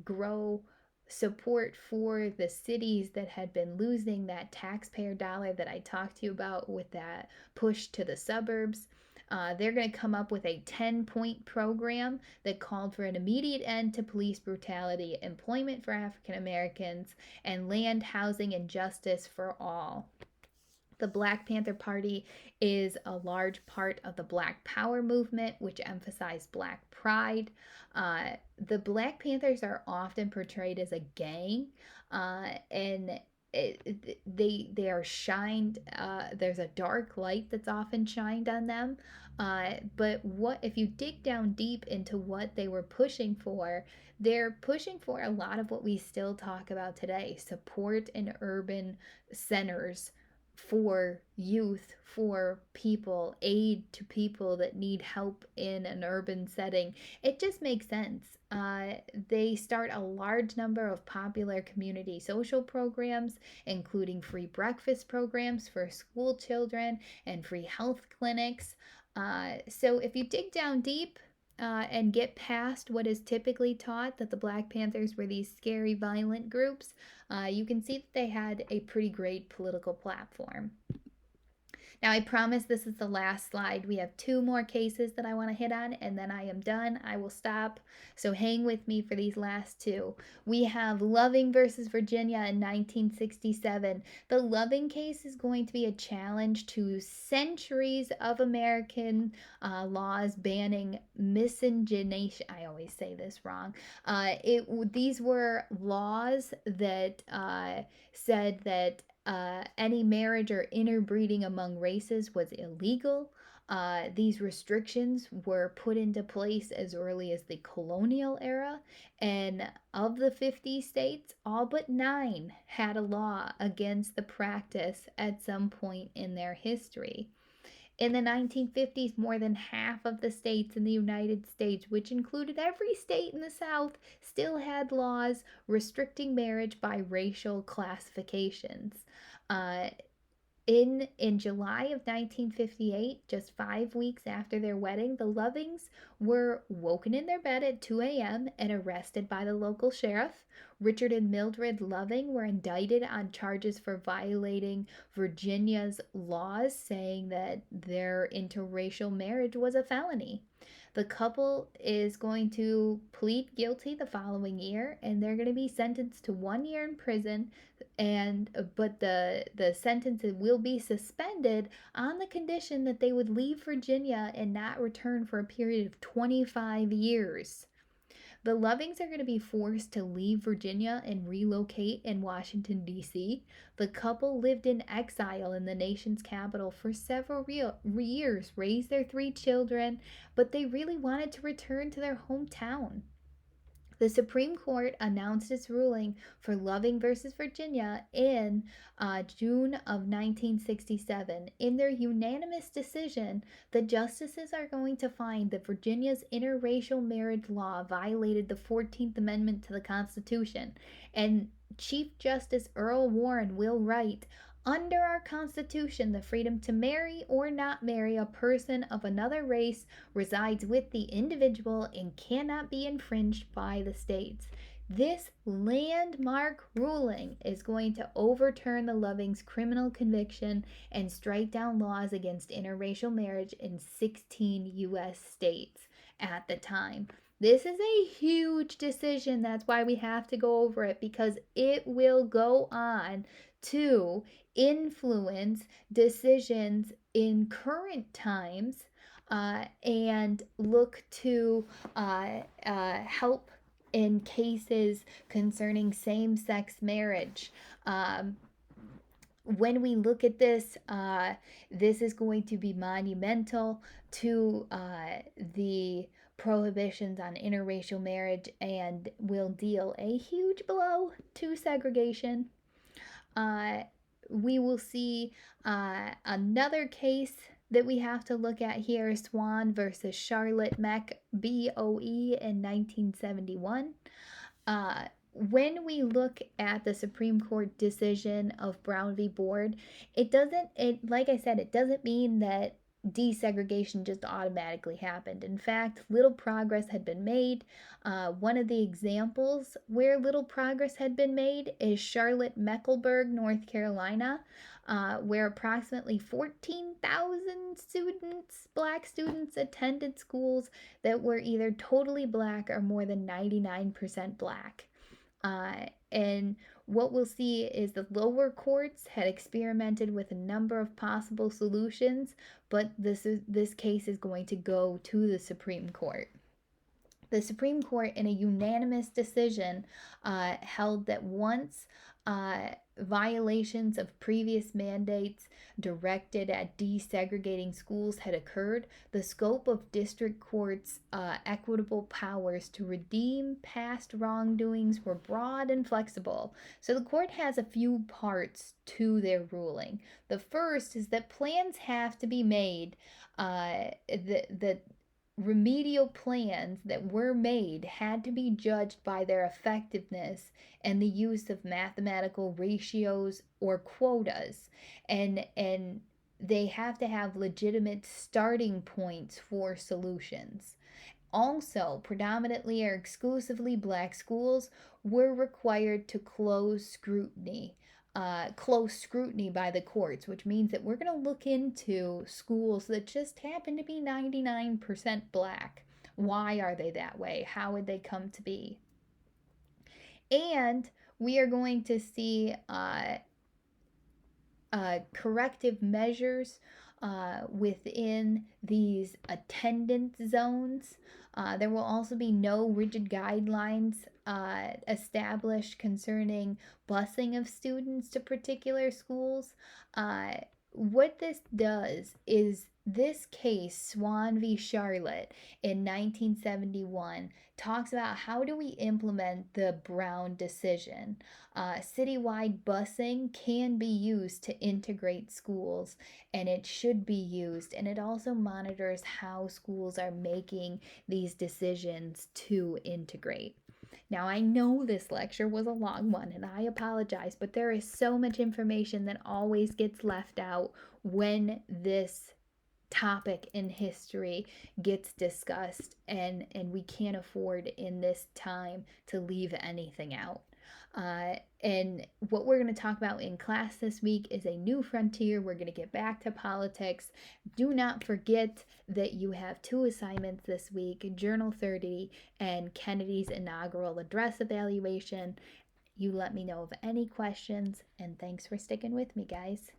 grow support for the cities that had been losing that taxpayer dollar that I talked to you about with that push to the suburbs. They're going to come up with a 10-point program that called for an immediate end to police brutality, employment for African Americans, and land, housing, and justice for all. The Black Panther Party is a large part of the Black Power movement, which emphasized Black pride. The Black Panthers are often portrayed as a gang, and they are shined. There's a dark light that's often shined on them. But what if you dig down deep into what they were pushing for? They're pushing for a lot of what we still talk about today: support in urban centers for youth, for people, aid to people that need help in an urban setting. It just makes sense. They start a large number of popular community social programs, including free breakfast programs for school children and free health clinics. So if you dig down deep, and get past what is typically taught that the Black Panthers were these scary, violent groups, you can see that they had a pretty great political platform. Now, I promise this is the last slide. We have two more cases that I want to hit on, and then I am done. I will stop. So hang with me for these last two. We have Loving versus Virginia in 1967. The Loving case is going to be a challenge to centuries of American laws banning miscegenation. I always say this wrong. These were laws that said that any marriage or interbreeding among races was illegal. These restrictions were put into place as early as the colonial era, and of the 50 states, all but 9 had a law against the practice at some point in their history. In the 1950s, more than half of the states in the United States, which included every state in the South, still had laws restricting marriage by racial classifications. Uh, In July of 1958, just 5 weeks after their wedding, the Lovings were woken in their bed at 2 a.m. and arrested by the local sheriff. Richard and Mildred Loving were indicted on charges for violating Virginia's laws, saying that their interracial marriage was a felony. The couple is going to plead guilty the following year, and they're going to be sentenced to 1 year in prison, and but the sentence will be suspended on the condition that they would leave Virginia and not return for a period of 25 years. The Lovings are going to be forced to leave Virginia and relocate in Washington, D.C. The couple lived in exile in the nation's capital for several years, raised their 3 children, but they really wanted to return to their hometown. The Supreme Court announced its ruling for Loving versus Virginia in June of 1967. In their unanimous decision, the justices are going to find that Virginia's interracial marriage law violated the 14th Amendment to the Constitution. And Chief Justice Earl Warren will write, under our Constitution, the freedom to marry or not marry a person of another race resides with the individual and cannot be infringed by the states. This landmark ruling is going to overturn the Lovings' criminal conviction and strike down laws against interracial marriage in 16 U.S. states at the time. This is a huge decision. That's why we have to go over it, because it will go on to influence decisions in current times, and look to help in cases concerning same-sex marriage. When we look at this, this is going to be monumental to the prohibitions on interracial marriage and will deal a huge blow to segregation. We will see another case that we have to look at here, Swan versus Charlotte Meck, BOE, in 1971. When we look at the Supreme Court decision of Brown v. Board, like I said, it doesn't mean that desegregation just automatically happened. In fact, little progress had been made. One of the examples where little progress had been made is Charlotte-Mecklenburg, North Carolina, where approximately 14,000 black students, attended schools that were either totally black or more than 99% black. And what we'll see is the lower courts had experimented with a number of possible solutions, but this case is going to go to the Supreme Court. The Supreme Court, in a unanimous decision, held that once violations of previous mandates directed at desegregating schools had occurred, the scope of district courts' equitable powers to redeem past wrongdoings were broad and flexible. So the court has a few parts to their ruling. The first is that plans have to be made, that remedial plans that were made had to be judged by their effectiveness and the use of mathematical ratios or quotas, and they have to have legitimate starting points for solutions. Also, predominantly or exclusively black schools were required to close scrutiny by the courts, which means that we're going to look into schools that just happen to be 99% black. Why are they that way? How would they come to be? And we are going to see corrective measures within these attendance zones. There will also be no rigid guidelines established concerning busing of students to particular schools. What this does is, this case, Swan v. Charlotte in 1971, talks about how do we implement the Brown decision. Citywide busing can be used to integrate schools, and it should be used, and it also monitors how schools are making these decisions to integrate. Now, I know this lecture was a long one and I apologize, but there is so much information that always gets left out when this topic in history gets discussed, and we can't afford in this time to leave anything out. And what we're going to talk about in class this week is a new frontier. We're going to get back to politics. Do not forget that you have 2 assignments this week, Journal 30 and Kennedy's inaugural address evaluation. You let me know of any questions, and thanks for sticking with me, guys.